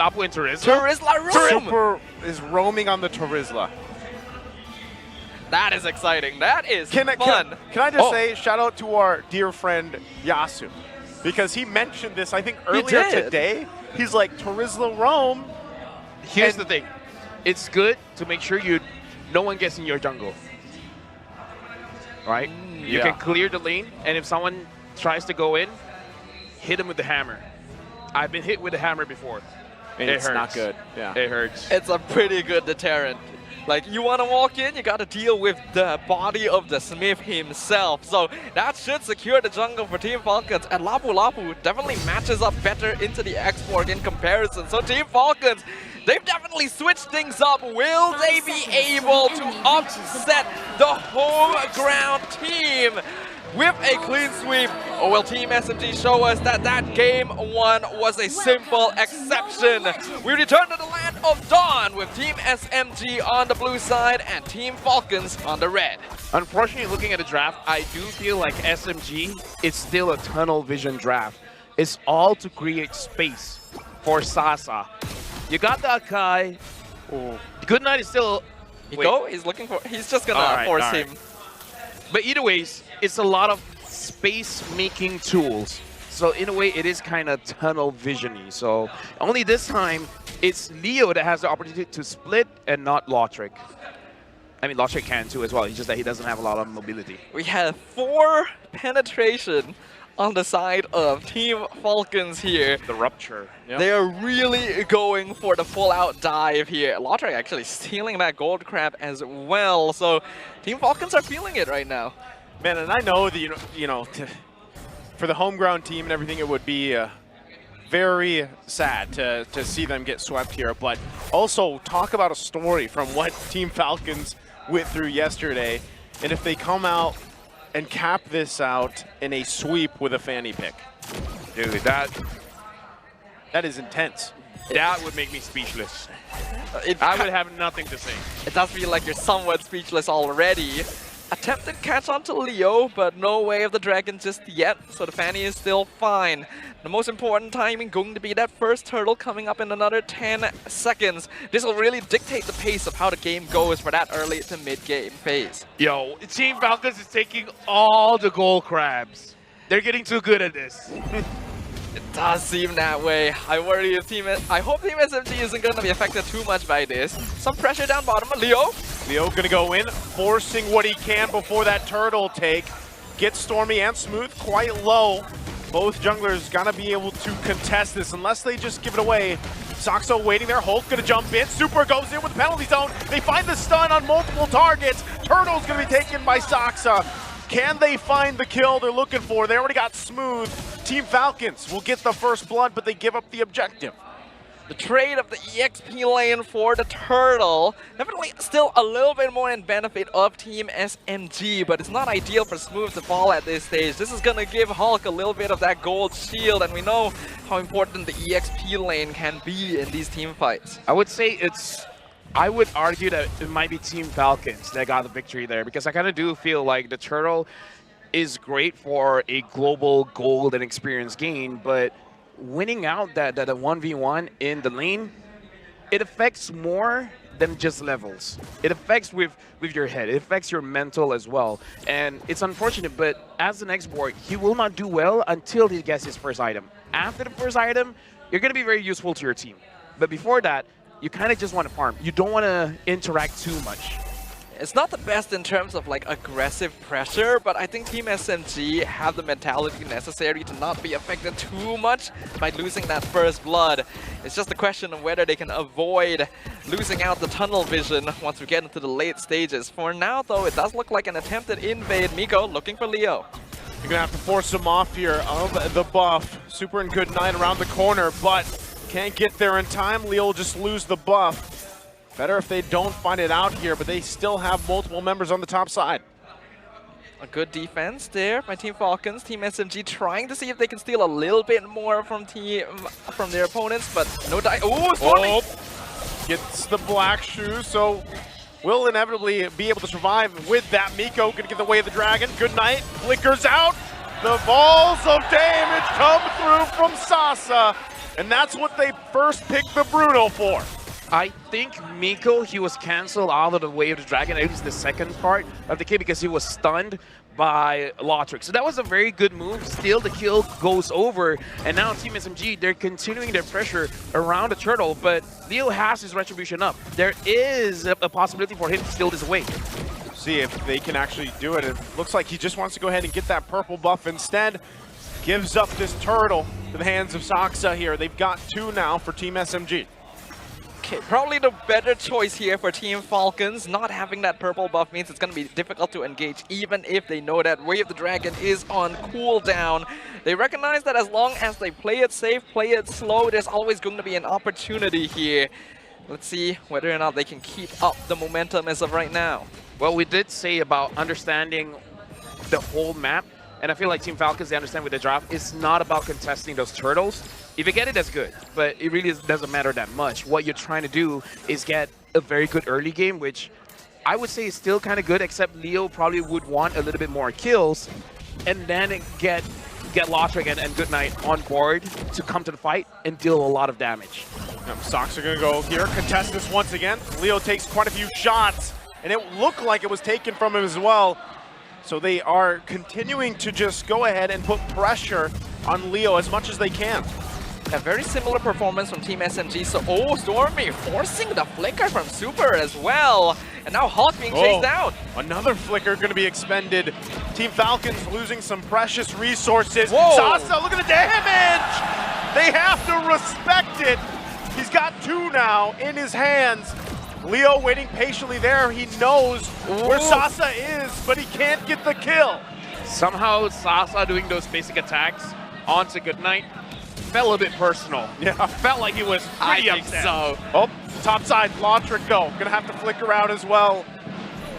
Lapu and Turizla roam! Super is roaming on the Turizla. That is exciting. That is fun. Can I just say, shout out to our dear friend Yasu, because he mentioned this, I think, earlier today. He's like, Turizla roam. Here's the thing. It's good to make sure no one gets in your jungle. Right? You can clear the lane, and if someone tries to go in, hit him with the hammer. I've been hit with the hammer before. And it it's hurts. not good. Yeah. It hurts. It's a pretty good deterrent. Like, you want to walk in, you got to deal with the body of the Smith himself. So that should secure the jungle for Team Falcons. And Lapu definitely matches up better into the export in comparison. So Team Falcons, they've definitely switched things up. Will they be able to upset the home ground team with a clean sweep? Or will Team SMG show us that that game one was a simple exception? We return to the land of Dawn with Team SMG on the blue side and Team Falcons on the red. Unfortunately, looking at the draft, I do feel like SMG is still a tunnel vision draft. It's all to create space for Sasa. You got that guy. Good Night is still... He's looking for... He's just gonna force him. But either ways, it's a lot of space-making tools. So in a way, it is kind of tunnel vision-y. So only this time, it's Leo that has the opportunity to split and not Lautrec. I mean, Lautrec can too as well. It's just that he doesn't have a lot of mobility. We have 4 penetration on the side of Team Falcons here. The rupture. Yep. They are really going for the full-out dive here. Lautrec actually stealing that gold crab as well. So Team Falcons are feeling it right now. Man, and I know that, you know, for the home ground team and everything, it would be very sad to see them get swept here. But also, talk about a story from what Team Falcons went through yesterday. And if they come out and cap this out in a sweep with a fanny pick. Dude, that is intense. That would make me speechless. I would have nothing to say. It does feel like you're somewhat speechless already. Attempted catch onto Leo, but no way of the dragon just yet, so the fanny is still fine. The most important timing going to be that first turtle coming up in another 10 seconds. This will really dictate the pace of how the game goes for that early to mid-game phase. Yo, Team Falcons is taking all the gold crabs. They're getting too good at this. It does seem that way. I worry if I hope Team SMG isn't going to be affected too much by this. Some pressure down bottom. Leo gonna go in, forcing what he can before that turtle take. Gets Stormy and Smooth quite low. Both junglers gonna be able to contest this unless they just give it away. Saxo waiting there, Hulk gonna jump in, Super goes in with the penalty zone. They find the stun on multiple targets. Turtle's gonna be taken by Saxa. Can they find the kill they're looking for? They already got Smooth. Team Falcons will get the first blood, but they give up the objective. The trade of the EXP lane for the turtle. Definitely still a little bit more in benefit of Team SMG, but it's not ideal for Smooth to fall at this stage. This is gonna give Hulk a little bit of that gold shield, and we know how important the EXP lane can be in these team fights. I would argue that it might be Team Falcons that got the victory there, because I kind of do feel like the turtle is great for a global gold and experience gain, but winning out that 1v1 in the lane, it affects more than just levels. It affects with your head. It affects your mental as well. And it's unfortunate, but as an export, he will not do well until he gets his first item. After the first item, you're going to be very useful to your team. But before that, you kind of just want to farm. You don't want to interact too much. It's not the best in terms of like aggressive pressure, but I think Team SMG have the mentality necessary to not be affected too much by losing that first blood. It's just a question of whether they can avoid losing out the tunnel vision once we get into the late stages. For now though, it does look like an attempted invade. Miko looking for Leo. You're gonna have to force him off here of the buff. Super and Good Night around the corner, but can't get there in time. Leo will just lose the buff. Better if they don't find it out here, but they still have multiple members on the top side. A good defense there by Team Falcons. Team SMG trying to see if they can steal a little bit more from their opponents, but no die. Ooh, Stormy! Gets the black shoe, so will inevitably be able to survive with that. Miko gonna get the way of the dragon. Good Night flickers out. The balls of damage come through from Sasa. And that's what they first picked the Bruno for. I think Miko, he was cancelled out of the way of the dragon, at least the second part of the kill, because he was stunned by Lotric. So that was a very good move. Still, the kill goes over, and now Team SMG, they're continuing their pressure around the turtle, but Leo has his retribution up. There is a possibility for him to steal this away. See if they can actually do it. It looks like he just wants to go ahead and get that purple buff instead. Gives up this turtle to the hands of Saksa here. They've got 2 now for Team SMG. Okay, probably the better choice here for Team Falcons. Not having that purple buff means it's going to be difficult to engage, even if they know that Way of the Dragon is on cooldown. They recognize that as long as they play it safe, play it slow, there's always going to be an opportunity here. Let's see whether or not they can keep up the momentum as of right now. Well, we did say about understanding the whole map, and I feel like Team Falcons, they understand with the draft, it's not about contesting those turtles. If you get it, that's good, but it really doesn't matter that much. What you're trying to do is get a very good early game, which I would say is still kind of good, except Leo probably would want a little bit more kills, and then get Lotric and Goodnight on board to come to the fight and deal a lot of damage. Sox are going to go here, contest this once again. Leo takes quite a few shots, and it looked like it was taken from him as well. So they are continuing to just go ahead and put pressure on Leo as much as they can. A very similar performance from Team SMG. So, oh, Stormy forcing the flicker from Super as well. And now Hawk being chased down. Another flicker going to be expended. Team Falcons losing some precious resources. Whoa. Sasa, look at the damage! They have to respect it. He's got 2 now in his hands. Leo waiting patiently there. He knows where Sasa is, but he can't get the kill. Somehow Sasa doing those basic attacks onto Goodnight felt a bit personal. Yeah. Felt like he was pretty upset. So. Oh, top side, Lotric though. Gonna have to flicker out as well.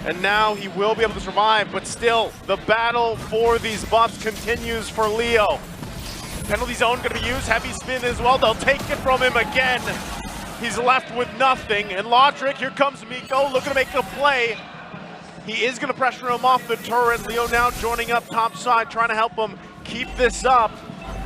And now he will be able to survive, but still, the battle for these buffs continues for Leo. Penalty zone gonna be used, heavy spin as well. They'll take it from him again. He's left with nothing, and Lotric, here comes Miko, looking to make a play. He is gonna pressure him off the turret. Leo now joining up top side, trying to help him keep this up.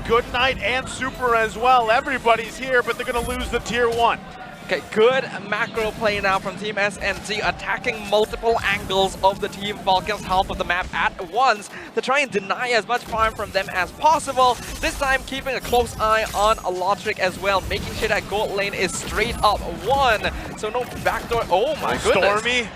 Goodnight and Super as well. Everybody's here, but they're gonna lose the tier 1. Okay, good macro play now from Team SMG, attacking multiple angles of the Team Falcons half of the map at once to try and deny as much farm from them as possible. This time keeping a close eye on Lotric as well, making sure that gold lane is straight up 1. So no backdoor. Oh my goodness. Stormy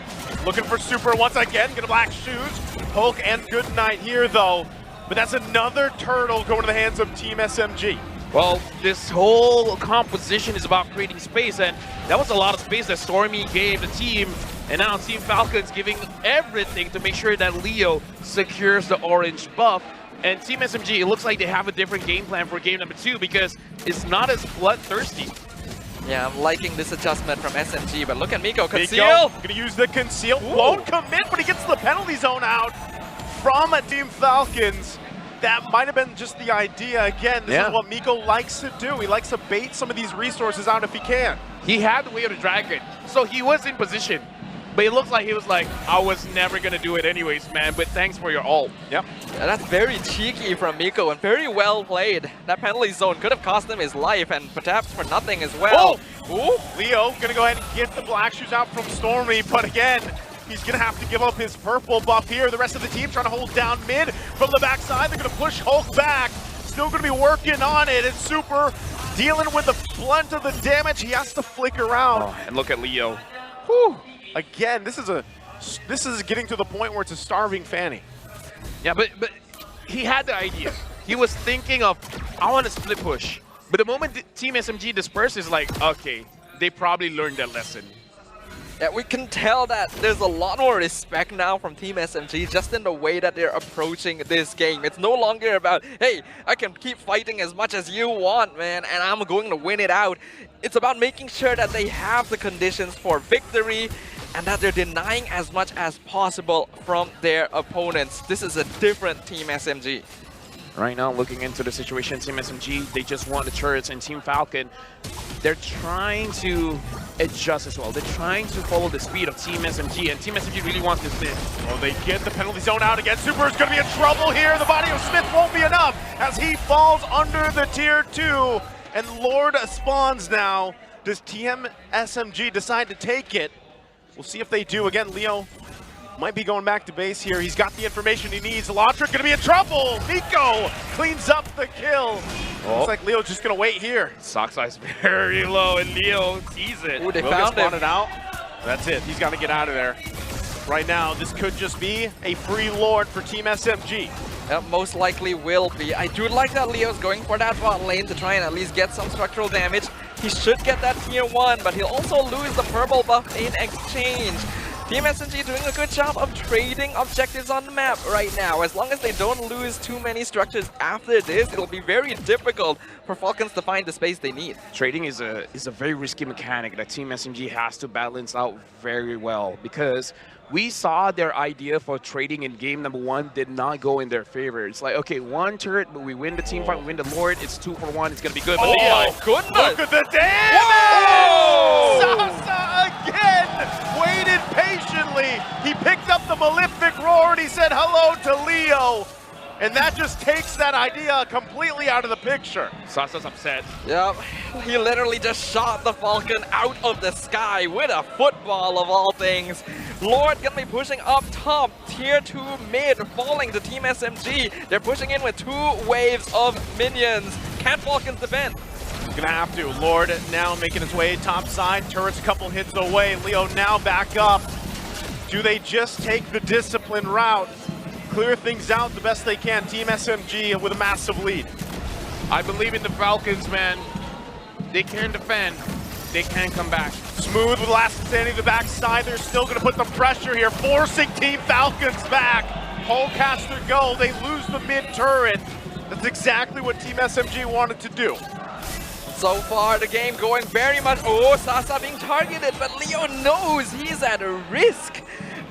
looking for Super once again, gonna black shoes. Hulk and Goodnight here though, but that's another turtle going to the hands of Team SMG. Well, this whole composition is about creating space, and that was a lot of space that Stormy gave the team, and now Team Falcons giving everything to make sure that Leo secures the orange buff. And Team SMG, it looks like they have a different game plan for game number 2 because it's not as bloodthirsty. Yeah, I'm liking this adjustment from SMG, but look at Miko. Conceal! Gonna use the conceal. Ooh. Won't commit, but he gets the penalty zone out from Team Falcons. That might have been just the idea. Again, this is what Miko likes to do. He likes to bait some of these resources out if he can. He had the Way of the Dragon, so he was in position. But it looks like he was like, I was never going to do it anyways, man, but thanks for your ult. Yep. Yeah, that's very cheeky from Miko and very well played. That penalty zone could have cost him his life and perhaps for nothing as well. Oh! Ooh. Leo going to go ahead and get the black shoes out from Stormy, but again, he's going to have to give up his purple buff here. The rest of the team trying to hold down mid from the backside. They're going to push Hulk back. Still going to be working on it. It's Super dealing with the blunt of the damage. He has to flicker out. Oh, and look at Leo. Whew. Again, this is getting to the point where it's a starving Fanny. Yeah, but he had the idea. He was thinking of, I want to split push. But the moment Team SMG disperses, like, okay, they probably learned their lesson. Yeah, we can tell that there's a lot more respect now from Team SMG just in the way that they're approaching this game. It's no longer about, hey, I can keep fighting as much as you want, man, and I'm going to win it out. It's about making sure that they have the conditions for victory and that they're denying as much as possible from their opponents. This is a different Team SMG. Right now, looking into the situation, Team SMG, they just want the turrets, and Team Falcon, they're trying to adjust as well. They're trying to follow the speed of Team SMG, and Team SMG really wants this win. Oh, they get the penalty zone out again. Super is going to be in trouble here. The body of Smith won't be enough as he falls under the tier 2. and Lord spawns now. Does Team SMG decide to take it? We'll see if they do. Again, Leo might be going back to base here. He's got the information he needs. Lotric gonna be in trouble. Nico cleans up the kill. Looks like Leo's just gonna wait here. Sock size very low, and Leo sees it. Ooh, they Will found gets him. spotted out. That's it. He's got to get out of there. Right now, this could just be a free Lord for Team SMG. Most likely will be. I do like that Leo's going for that bot lane to try and at least get some structural damage. He should get that tier 1, but he'll also lose the purple buff in exchange. Team SMG doing a good job of trading objectives on the map right now. As long as they don't lose too many structures after this, it'll be very difficult for Falcons to find the space they need. Trading is a very risky mechanic that Team SMG has to balance out very well, because we saw their idea for trading in game number 1 did not go in their favor. It's like, okay, 1 turret, but we win the team fight, we win the Lord, it's 2 for 1, it's gonna be good. But my goodness! Look at the damage! Sasa again waited patiently. He picked up the Malefic Roar and he said hello to Leo. And that just takes that idea completely out of the picture. Sasa's upset. Yep, he literally just shot the Falcon out of the sky with a football of all things. Lord gonna be pushing up top, tier 2 mid, falling to Team SMG. They're pushing in with 2 waves of minions. Can Falcons defend? Gonna have to. Lord now making his way top side. Turret's a couple hits away. Leo now back up. Do they just take the discipline route? Clear things out the best they can. Team SMG with a massive lead. I believe in the Falcons, man. They can defend. They can come back. Smooth with last standing the backside. They're still going to put the pressure here, forcing Team Falcons back. Hullcaster go. They lose the mid turret. That's exactly what Team SMG wanted to do. So far, the game going very much... Oh, Sasa being targeted, but Leo knows he's at a risk.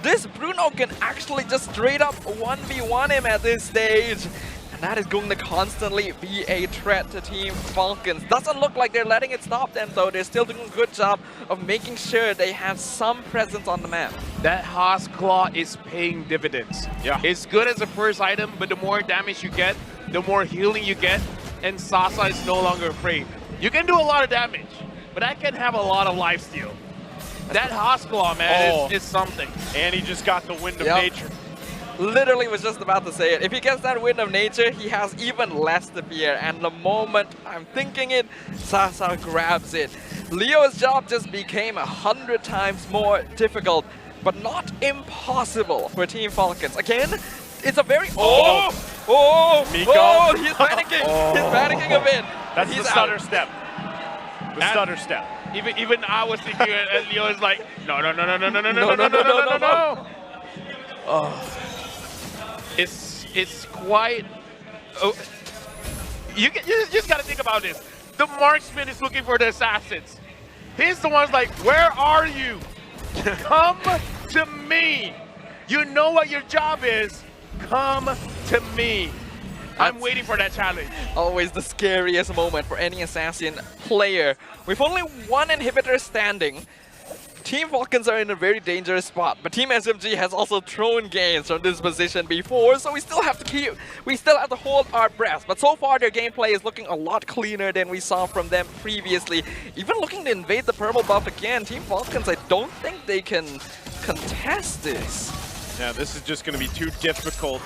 This Bruno can actually just straight up 1v1 him at this stage. And that is going to constantly be a threat to Team Falcons. Doesn't look like they're letting it stop them, though. They're still doing a good job of making sure they have some presence on the map. That Haas Claw is paying dividends. Yeah. It's good as a first item, but the more damage you get, the more healing you get, and Sasa is no longer afraid. You can do a lot of damage, but I can have a lot of lifesteal. That Haas Claw, man, is something. And he just got the wind of nature. Literally was just about to say it. If he gets that wind of nature, he has even less to fear. And the moment I'm thinking it, Sasa grabs it. Leo's job just became 100 times more difficult, but not impossible for Team Falcons. Again, it's a very... Miko. he's panicking. He's panicking a bit. That's he's the stutter step. The stutter step. Even I was thinking, and Leo is like, no. It's quite. Oh, you just gotta think about this. The marksman is looking for the assassins. He's the one's like, where are you? Come to me. You know what your job is. Come to me. I'm waiting for that challenge. Always the scariest moment for any assassin player. With only 1 inhibitor standing, Team Falcons are in a very dangerous spot, but Team SMG has also thrown games from this position before, so we still have to hold our breath. But so far their gameplay is looking a lot cleaner than we saw from them previously. Even looking to invade the purple buff again, Team Falcons, I don't think they can contest this. Yeah, this is just going to be too difficult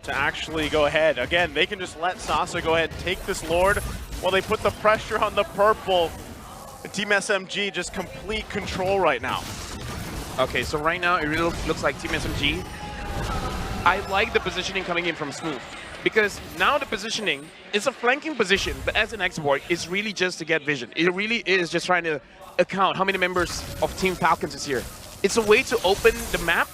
to actually go ahead. Again, they can just let Sasa go ahead and take this Lord while they put the pressure on the purple. Team SMG just complete control right now. Okay, so right now it really looks like Team SMG. I like the positioning coming in from Smooth, because now the positioning is a flanking position, but as an export, it's really just to get vision. It really is just trying to account how many members of Team Falcons is here. It's a way to open the map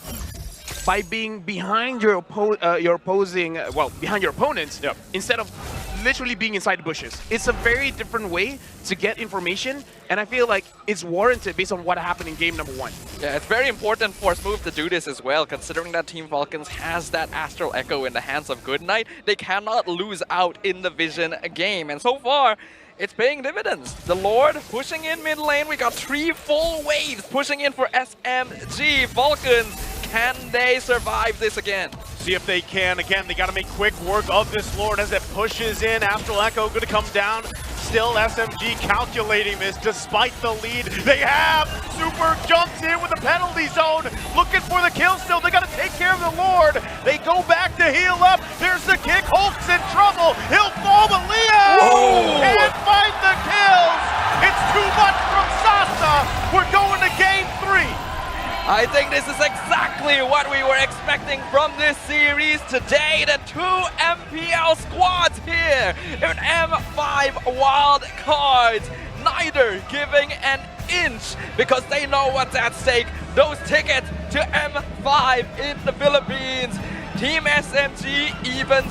by being behind your behind your opponents, instead of literally being inside the bushes. It's a very different way to get information, and I feel like it's warranted based on what happened in game number 1. Yeah, it's very important for Smooth to do this as well, considering that Team Falcons has that Astral Echo in the hands of Goodnight. They cannot lose out in the Vision game, and so far, it's paying dividends. The Lord pushing in mid lane. We got 3 full waves pushing in for SMG. Falcons, can they survive this again? See if they can. Again, they got to make quick work of this Lord as it pushes in. Astral Echo going to come down. still SMG calculating this despite the lead they have. Super jumps in with the penalty zone, looking for the kill still. They got to take care of the Lord. They go back to heal up. There's the kick. Hulk's in trouble. He'll fall, but Leo can't find the kills. It's too much from Sasa. We're going to game 3. I think this is exactly what we were expecting from this series today. The 2 MPL squads here in M5 wild cards, neither giving an inch because they know what's at stake. Those tickets to M5 in the Philippines. Team SMG even